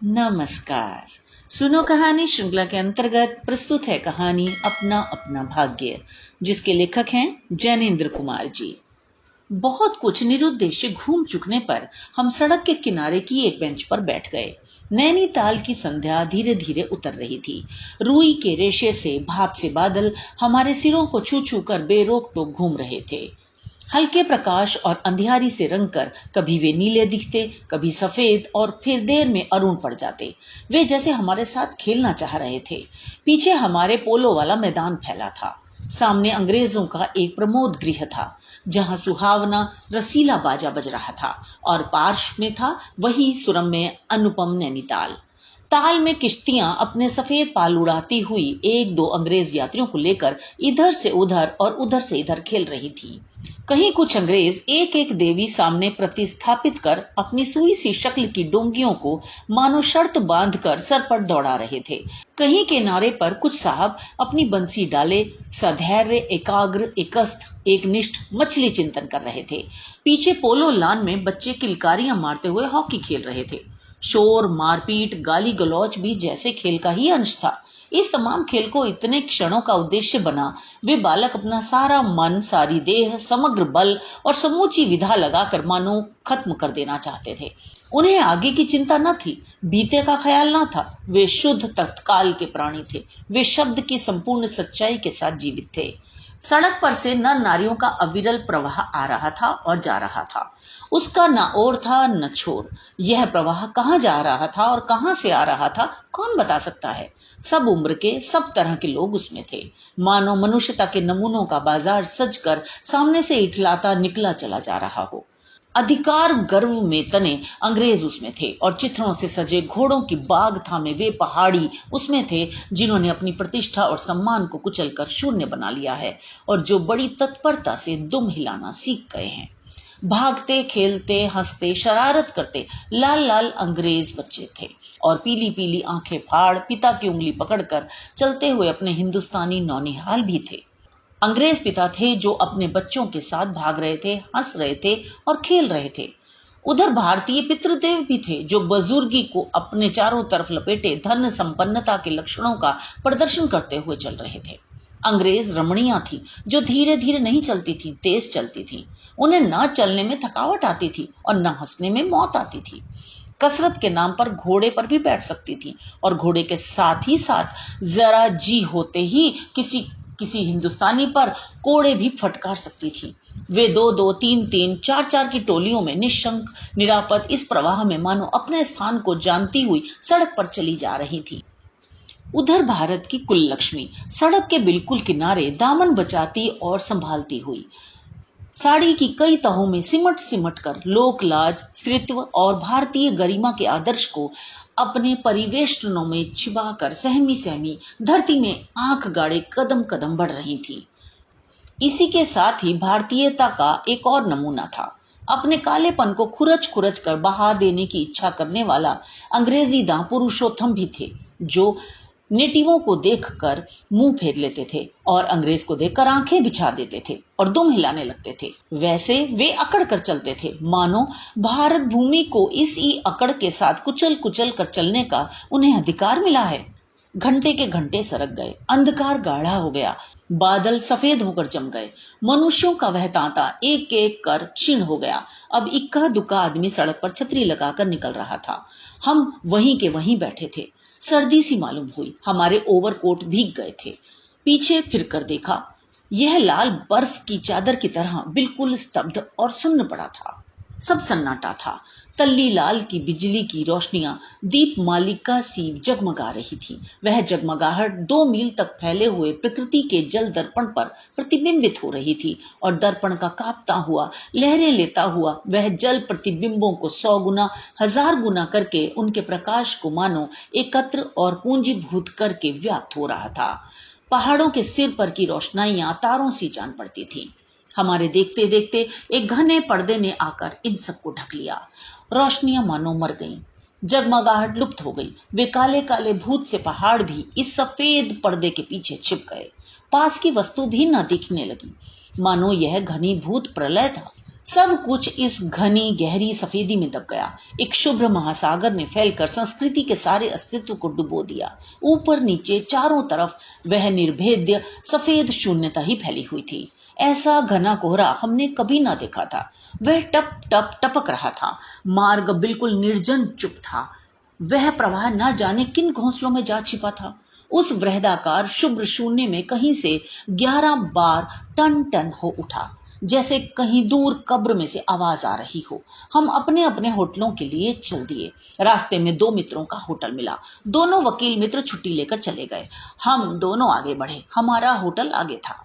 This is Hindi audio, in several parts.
नमस्कार। सुनो कहानी श्रृंखला के अंतर्गत प्रस्तुत है कहानी अपना अपना भाग्य, जिसके लेखक हैं जैनेन्द्र कुमार जी। बहुत कुछ निरुद्देश्य घूम चुकने पर हम सड़क के किनारे की एक बेंच पर बैठ गए। नैनीताल की संध्या धीरे धीरे उतर रही थी। रुई के रेशे से भाप से बादल हमारे सिरों को छू छू कर बेरोक टोक घूम रहे थे। हल्के प्रकाश और अंधियारी से रंगकर कभी वे नीले दिखते, कभी सफेद, और फिर देर में अरुण पड़ जाते। वे जैसे हमारे साथ खेलना चाह रहे थे। पीछे हमारे पोलो वाला मैदान फैला था। सामने अंग्रेजों का एक प्रमोद गृह था, जहां सुहावना रसीला बाजा बज रहा था, और पार्श्व में था वही सुरम्य अनुपम नैनीताल। ताल में किश्तियां अपने सफेद पाल उड़ाती हुई एक दो अंग्रेज यात्रियों को लेकर इधर से उधर और उधर से इधर खेल रही थी। कहीं कुछ अंग्रेज एक एक देवी सामने प्रतिस्थापित कर अपनी सुई सी शक्ल की डोंगियों को मानो शर्त बांधकर सर पर दौड़ा रहे थे। कहीं किनारे पर कुछ साहब अपनी बंसी डाले सधैर्य, एकाग्र, एकस्थ, एकनिष्ठ मछली चिंतन कर रहे थे। पीछे पोलो लान में बच्चे किलकारियां मारते हुए हॉकी खेल रहे थे। शोर, मारपीट, गाली गलौज भी जैसे खेल का ही अंश था। इस तमाम खेल को इतने क्षणों का उद्देश्य बना। वे बालक अपना सारा मन, सारी देह, समग्र बल और समूची विधा लगाकर मानो खत्म कर देना चाहते थे। उन्हें आगे की चिंता न थी, बीते का ख्याल न था। वे शुद्ध तत्काल के प्राणी थे। वे शब्द की संपूर्ण सच्चाई के साथ जीवित थे। सड़क पर से नर नारियों का अविरल प्रवाह आ रहा था और जा रहा था। उसका न ओर था न छोर। यह प्रवाह कहाँ जा रहा था और कहाँ से आ रहा था, कौन बता सकता है। सब उम्र के, सब तरह के लोग उसमें थे। मानो मनुष्यता के नमूनों का बाजार सजकर सामने से इठलाता निकला चला जा रहा हो। अधिकार गर्व में तने अंग्रेज उसमें थे, और चित्रों से सजे घोड़ों की बाग थामे वे पहाड़ी उसमें थे, जिन्होंने अपनी प्रतिष्ठा और सम्मान को कुचलकर शून्य बना लिया है, और जो बड़ी तत्परता से दुम हिलाना सीख गए हैं। भागते, खेलते, हंसते, शरारत करते लाल लाल अंग्रेज बच्चे थे, और पीली पीली आंखें फाड़ पिता की उंगली पकड़कर चलते हुए अपने हिंदुस्तानी नौनिहाल भी थे। अंग्रेज पिता थे जो अपने बच्चों के साथ भाग रहे थे, हंस रहे थे और खेल रहे थे। उधर भारतीय पितृदेव भी थे, जो बुजुर्गी को अपने चारों तरफ लपेटे धन संपन्नता के लक्षणों का प्रदर्शन करते हुए चल रहे थे। अंग्रेज रमणियां थी, जो धीरे धीरे नहीं चलती थी, तेज चलती थी। उन्हें न चलने में थकावट आती थी और न हंसने में मौत आती थी। कसरत के नाम पर घोड़े पर भी बैठ सकती थी, और घोड़े के साथ ही साथ जरा जी होते ही किसी किसी हिंदुस्तानी पर कोड़े भी फटकार सकती थी। वे दो दो, तीन तीन, चार चार की टोलियों में निशंक निरापद इस प्रवाह में मानो अपने स्थान को जानती हुई सड़क पर चली जा रही थी। उधर भारत की कुल लक्ष्मी सड़क के बिल्कुल किनारे दामन बचाती और संभालती हुई, साड़ी की कई तहों में सिमट सिमट कर लोक लाज, स्त्रीत्व और भारतीय गरिमा के आदर्श को अपने परिवेष्टनों में छिपाकर सहमी सहमी धरती में आंख गाड़े कदम कदम बढ़ रही थी। इसी के साथ ही भारतीयता का एक और नमूना था। अपने कालेपन को खुरच खुरच कर बहा देने की इच्छा करने वाला अंग्रेजी दां पुरुषोत्तम भी थे, जो नेटिवों को देखकर मुंह फेर लेते थे और अंग्रेज को देखकर आंखें बिछा देते थे और दुम हिलाने लगते थे। वैसे वे अकड़ कर चलते थे, मानो भारत भूमि को इसी अकड़ के साथ कुचल कुचल कर चलने का उन्हें अधिकार मिला है। घंटे के घंटे सरक गए, अंधकार गाढ़ा हो गया, बादल सफेद होकर जम गए, मनुष्यों का वह तांता एक एक कर क्षीण हो गया। अब इक्का दुक्का आदमी सड़क पर छतरी लगाकर निकल रहा था। हम वहीं के वहीं बैठे थे। सर्दी सी मालूम हुई, हमारे ओवरकोट भीग गए थे। पीछे फिरकर देखा, यह लाल बर्फ की चादर की तरह बिल्कुल स्तब्ध और सुन्न पड़ा था। सब सन्नाटा था। तल्ली लाल की बिजली की रोशनियां दीप मालिका सी जगमगा रही थी। वह जगमगाहट 2 मील तक फैले हुए प्रकृति के जल दर्पण पर प्रतिबिंबित हो रही थी, और दर्पण का कांपता हुआ, लहरें लेता हुआ वह जल प्रतिबिंबों को 100 गुना, 1000 गुना करके उनके प्रकाश को मानो एकत्र और पूंजीभूत करके व्याप्त हो रहा था। पहाड़ों के सिर पर की रोशनाइयां तारों सी जान पड़ती थी। हमारे देखते देखते एक घने पर्दे ने आकर इन सबको ढक लिया। रोशनियां मानो मर गईं, जगमगाहट लुप्त हो गई। वे काले काले भूत से पहाड़ भी इस सफेद पर्दे के पीछे छिप गए। पास की वस्तु भी न दिखने लगी, मानो यह घनीभूत प्रलय था। सब कुछ इस घनी गहरी सफेदी में दब गया। एक शुभ्र महासागर ने फैलकर संस्कृति के सारे अस्तित्व को डुबो दिया। ऊपर नीचे चारों तरफ वह निर्भेद्य सफेद शून्यता ही फैली हुई थी। ऐसा घना कोहरा हमने कभी ना देखा था। वह टप टप टपक रहा था। मार्ग बिल्कुल निर्जन चुप था। वह प्रवाह न जाने किन घोंसलों में जा छिपा था। उस वृहदाकार शुभ्र शून्य में कहीं से 11 बार टन टन हो उठा, जैसे कहीं दूर कब्र में से आवाज आ रही हो। हम अपने अपने होटलों के लिए चल दिए। रास्ते में 2 मित्रों का होटल मिला। दोनों वकील मित्र छुट्टी लेकर चले गए। हम दोनों आगे बढ़े। हमारा होटल आगे था।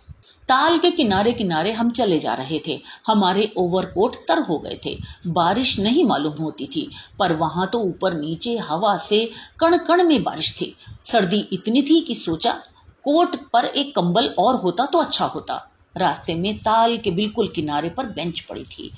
ताल के किनारे किनारे हम चले जा रहे थे। हमारे ओवरकोट तर हो गए थे। बारिश नहीं मालूम होती थी, पर वहां तो ऊपर नीचे हवा से कण कण में बारिश थी। सर्दी इतनी थी कि सोचा कोट पर एक कंबल और होता तो अच्छा होता। रास्ते में ताल के बिल्कुल किनारे पर बेंच पड़ी थी।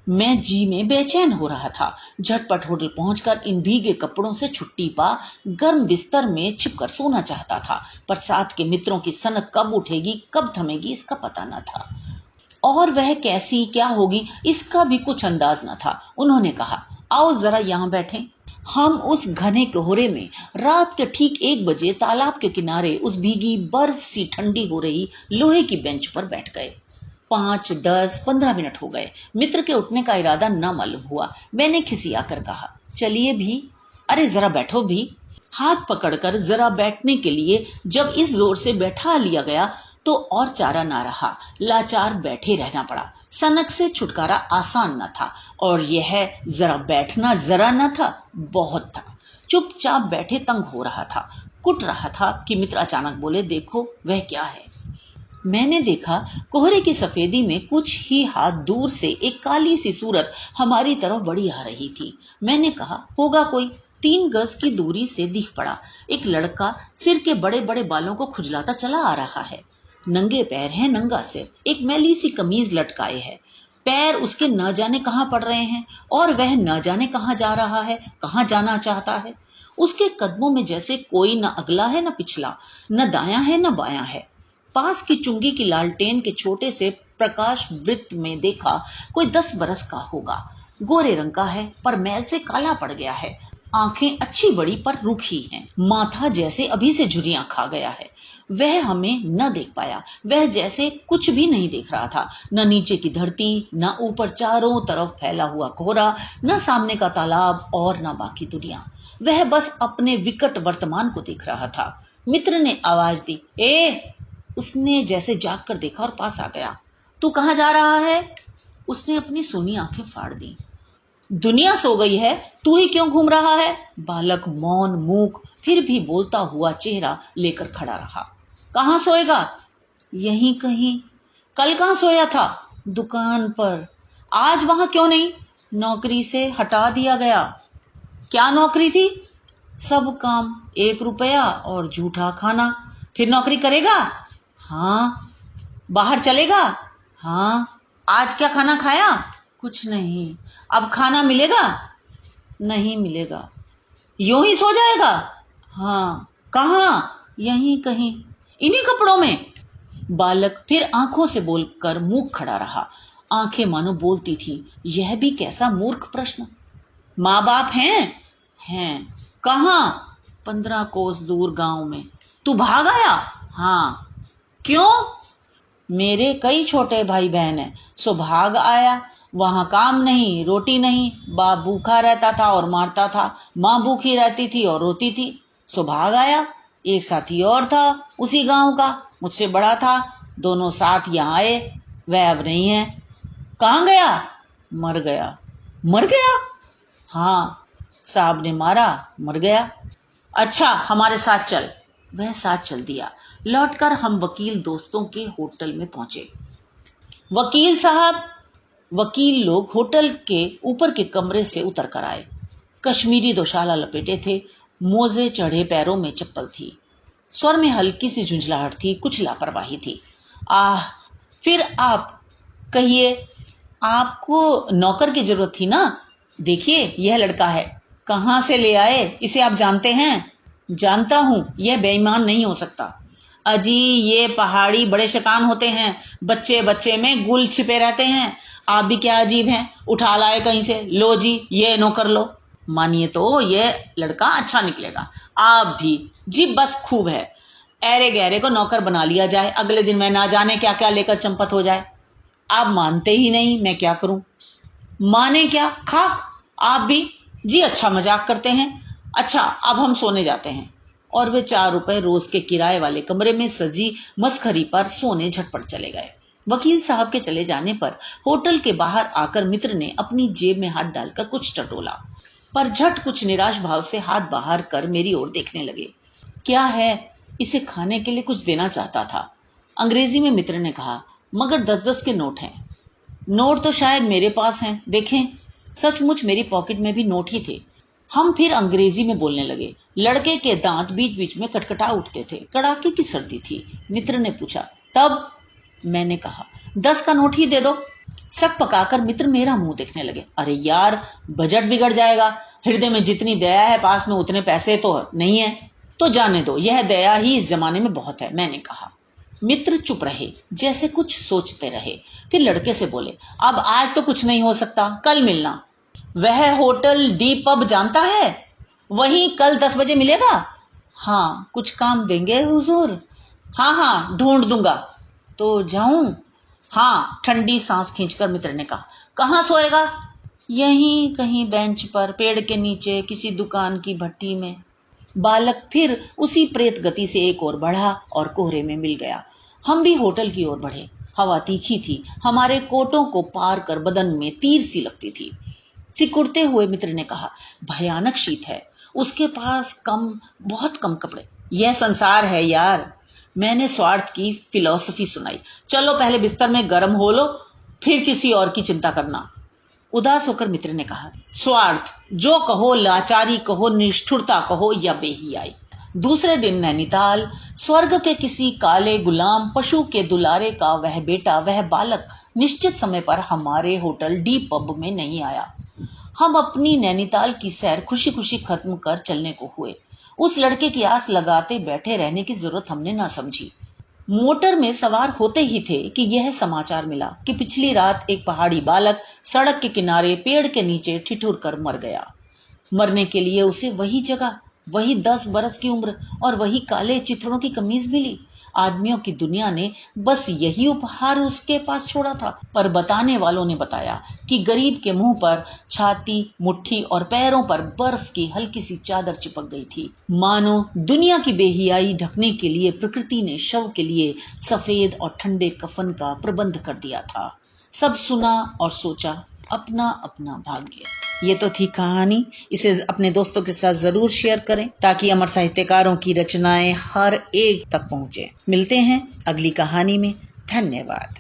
मैं जी में बेचैन हो रहा था। झटपट होटल पहुंचकर इन भीगे कपड़ों से छुट्टी पा गर्म बिस्तर में छिपकर सोना चाहता था, पर साथ के मित्रों की सनक कब उठेगी कब थमेगी इसका पता न था, और वह कैसी क्या होगी इसका भी कुछ अंदाज न था। उन्होंने कहा, आओ जरा यहाँ बैठें। हम उस घने कोहरे में रात के ठीक 1 बजे तालाब के किनारे उस भीगी बर्फ सी ठंडी हो रही लोहे की बेंच पर बैठ गए। 5, 10, 15 मिनट हो गए। मित्र के उठने का इरादा न मालूम हुआ। मैंने खिसिया कर कहा, चलिए भी, अरे जरा बैठो भी। हाथ पकड़कर जरा बैठने के लिए जब इस जोर से बैठा लिया गया तो और चारा ना रहा। लाचार बैठे रहना पड़ा। सनक से छुटकारा आसान न था, और यह जरा बैठना जरा न था, बहुत था। चुपचाप बैठे तंग हो रहा था, कुट रहा था कि मित्र अचानक बोले, देखो वह क्या है। मैंने देखा कोहरे की सफेदी में कुछ ही हाथ दूर से एक काली सी सूरत हमारी तरफ बढ़ी आ रही थी। मैंने कहा, होगा कोई। 3 गज की दूरी से दिख पड़ा एक लड़का सिर के बड़े बड़े बालों को खुजलाता चला आ रहा है। नंगे पैर है, नंगा सिर, एक मैली सी कमीज लटकाए है। पैर उसके न जाने कहाँ पड़ रहे हैं, और वह न जाने कहाँ जा रहा है, कहाँ जाना चाहता है। उसके कदमों में जैसे कोई न अगला है न पिछला, न दायां है न बायां है। पास की चुंगी की लालटेन के छोटे से प्रकाश वृत्त में देखा कोई 10 बरस का होगा। गोरे रंग का है, पर मैल से काला पड़ गया है। आंखें अच्छी बड़ी पर रूखी हैं। माथा जैसे अभी से झुर्रियां खा गया है। वह हमें न देख पाया। वह जैसे कुछ भी नहीं देख रहा था। न नीचे की धरती, न ऊपर चारों तरफ फैला हुआ कोहरा, न सामने का तालाब, और न बाकी दुनिया। वह बस अपने विकट वर्तमान को देख रहा था। मित्र ने आवाज दी, ए! उसने जैसे जाग कर देखा और पास आ गया। तू कहाँ जा रहा है? उसने अपनी सूनी आंखें फाड़ दी। दुनिया सो गई है, तू ही क्यों घूम रहा है? बालक मौन मूक फिर भी बोलता हुआ चेहरा लेकर खड़ा रहा। कहाँ सोएगा? यहीं कहीं। कल कहाँ सोया था? दुकान पर। आज वहां क्यों नहीं? नौकरी से हटा दिया गया। क्या नौकरी थी? सब काम, 1 रुपया और झूठा खाना। फिर नौकरी करेगा? हाँ। बाहर चलेगा? हाँ। आज क्या खाना खाया? कुछ नहीं। अब खाना मिलेगा? नहीं मिलेगा। यूं ही सो जाएगा? हाँ। कहाँ? यहीं कहीं। इन्हीं कपड़ों में? बालक फिर आंखों से बोलकर मुंह खड़ा रहा। आंखें मानो बोलती थी, यह भी कैसा मूर्ख प्रश्न। माँ बाप हैं? हैं। कहाँ? 15 कोस दूर गांव में। तू भाग आया? हाँ। क्यों? मेरे कई छोटे भाई बहन हैं, सो भाग आया। वहां काम नहीं, रोटी नहीं। बाप भूखा रहता था और मारता था, माँ भूखी रहती थी और रोती थी, सो भाग आया। एक साथी और था उसी गांव का, मुझसे बड़ा था। दोनों साथ यहाँ आए। वह अब नहीं है। कहाँ गया? मर गया। मर गया? हाँ, साहब ने मारा, मर गया। अच्छा, हमारे साथ चल। वह साथ चल दिया। लौटकर हम वकील दोस्तों के होटल में पहुंचे। वकील साहब, वकील लोग होटल के ऊपर के कमरे से उतर कर आए। कश्मीरी दोशाला लपेटे थे, मोजे चढ़े, पैरों में चप्पल थी। स्वर में हल्की सी झुंझलाहट थी, कुछ लापरवाही थी। आह, फिर आप कहिए, आपको नौकर की जरूरत थी ना? देखिए, यह लड़का है। कहाँ से ले आए? इसे आप जानते हैं? जानता हूं, यह बेईमान नहीं हो सकता। अजी, ये पहाड़ी बड़े शैतान होते हैं। बच्चे बच्चे में गुल छिपे रहते हैं। आप भी क्या अजीब हैं, उठा लाए कहीं से, लो जी ये नौकर लो। मानिए तो ये लड़का अच्छा निकलेगा। आप भी जी बस खूब है, ऐरे गहरे को नौकर बना लिया जाए, अगले दिन मैं ना जाने क्या क्या लेकर चंपत हो जाए। आप मानते ही नहीं, मैं क्या करूं। माने क्या खाक, आप भी जी अच्छा मजाक करते हैं। अच्छा अब हम सोने जाते हैं। और वे 4 रुपए रोज के किराए वाले कमरे में सजी मस्खरी पर सोने झटपट चले गए। वकील साहब के चले जाने पर होटल के बाहर आकर मित्र ने अपनी जेब में हाथ डालकर कुछ टटोला, पर झट कुछ निराश भाव से हाथ बाहर कर मेरी ओर देखने लगे। क्या है, इसे खाने के लिए कुछ देना चाहता था। अंग्रेजी में मित्र ने कहा, मगर 10-10 के नोट हैं। नोट तो शायद मेरे पास हैं, देखें। सचमुच मेरी पॉकेट में भी नोट ही थे। हम फिर अंग्रेजी में बोलने लगे। लड़के के दांत बीच बीच में कटकटा उठते थे। कड़ाके की सर्दी थी। मित्र ने पूछा, तब? मैंने कहा, 10 का नोट ही दे दो। सक पकाकर मित्र मेरा मुंह देखने लगे। अरे यार, बजट बिगड़ जाएगा। हृदय में जितनी दया है, पास में उतने पैसे तो नहीं है। तो जाने दो, यह दया ही इस जमाने में बहुत है, मैंने कहा। मित्र चुप रहे, जैसे कुछ सोचते रहे। फिर लड़के से बोले, अब आज तो कुछ नहीं हो सकता, कल मिलना। वह होटल डी पब जानता है, वहीं कल 10 बजे मिलेगा। हाँ, कुछ काम देंगे हुजूर? हाँ हाँ, ढूंढ दूंगा। तो जाऊं? हाँ, ठंडी सांस खींचकर मित्र ने कहा। कहाँ सोएगा? यहीं कहीं बेंच पर, पेड़ के नीचे, किसी दुकान की भट्टी में। बालक फिर उसी प्रेत गति से एक ओर बढ़ा और कोहरे में मिल गया। हम भी होटल की ओर बढ़े। हवा तीखी थी, हमारे कोटों को पार कर बदन में तीर सी लगती थी। सिकुड़ते हुए मित्र ने कहा, भयानक शीत है, उसके पास बहुत कम कपड़े। यह संसार है यार। मैंने स्वार्थ की फिलॉसफी सुनाई। चलो पहले बिस्तर में गर्म हो लो, फिर किसी और की चिंता करना। उदास होकर मित्र ने कहा, स्वार्थ जो कहो, लाचारी कहो, निष्ठुरता कहो या बेहियाई। दूसरे दिन नैनीताल, स्वर्ग के किसी काले गुलाम पशु के दुलारे का वह बेटा, वह बालक निश्चित समय पर हमारे होटल डी पब में नहीं आया। हम अपनी नैनीताल की सैर खुशी खुशी खत्म कर चलने को हुए। उस लड़के की आस लगाते बैठे रहने की जरूरत हमने ना समझी। मोटर में सवार होते ही थे कि यह समाचार मिला कि पिछली रात एक पहाड़ी बालक सड़क के किनारे पेड़ के नीचे ठिठुर कर मर गया। मरने के लिए उसे वही जगह, वही 10 बरस की उम्र और वही काले चिथड़ों की कमीज मिली। आदमियों की दुनिया ने बस यही उपहार उसके पास छोड़ा था। पर बताने वालों ने बताया कि गरीब के मुंह पर, छाती, मुट्ठी और पैरों पर बर्फ की हल्की सी चादर चिपक गई थी। मानो दुनिया की बेहियाई ढकने के लिए प्रकृति ने शव के लिए सफेद और ठंडे कफन का प्रबंध कर दिया था। सब सुना और सोचा, अपना अपना भाग्य। ये तो थी कहानी। इसे अपने दोस्तों के साथ जरूर शेयर करें ताकि अमर साहित्यकारों की रचनाएं हर एक तक पहुंचे। मिलते हैं अगली कहानी में। धन्यवाद।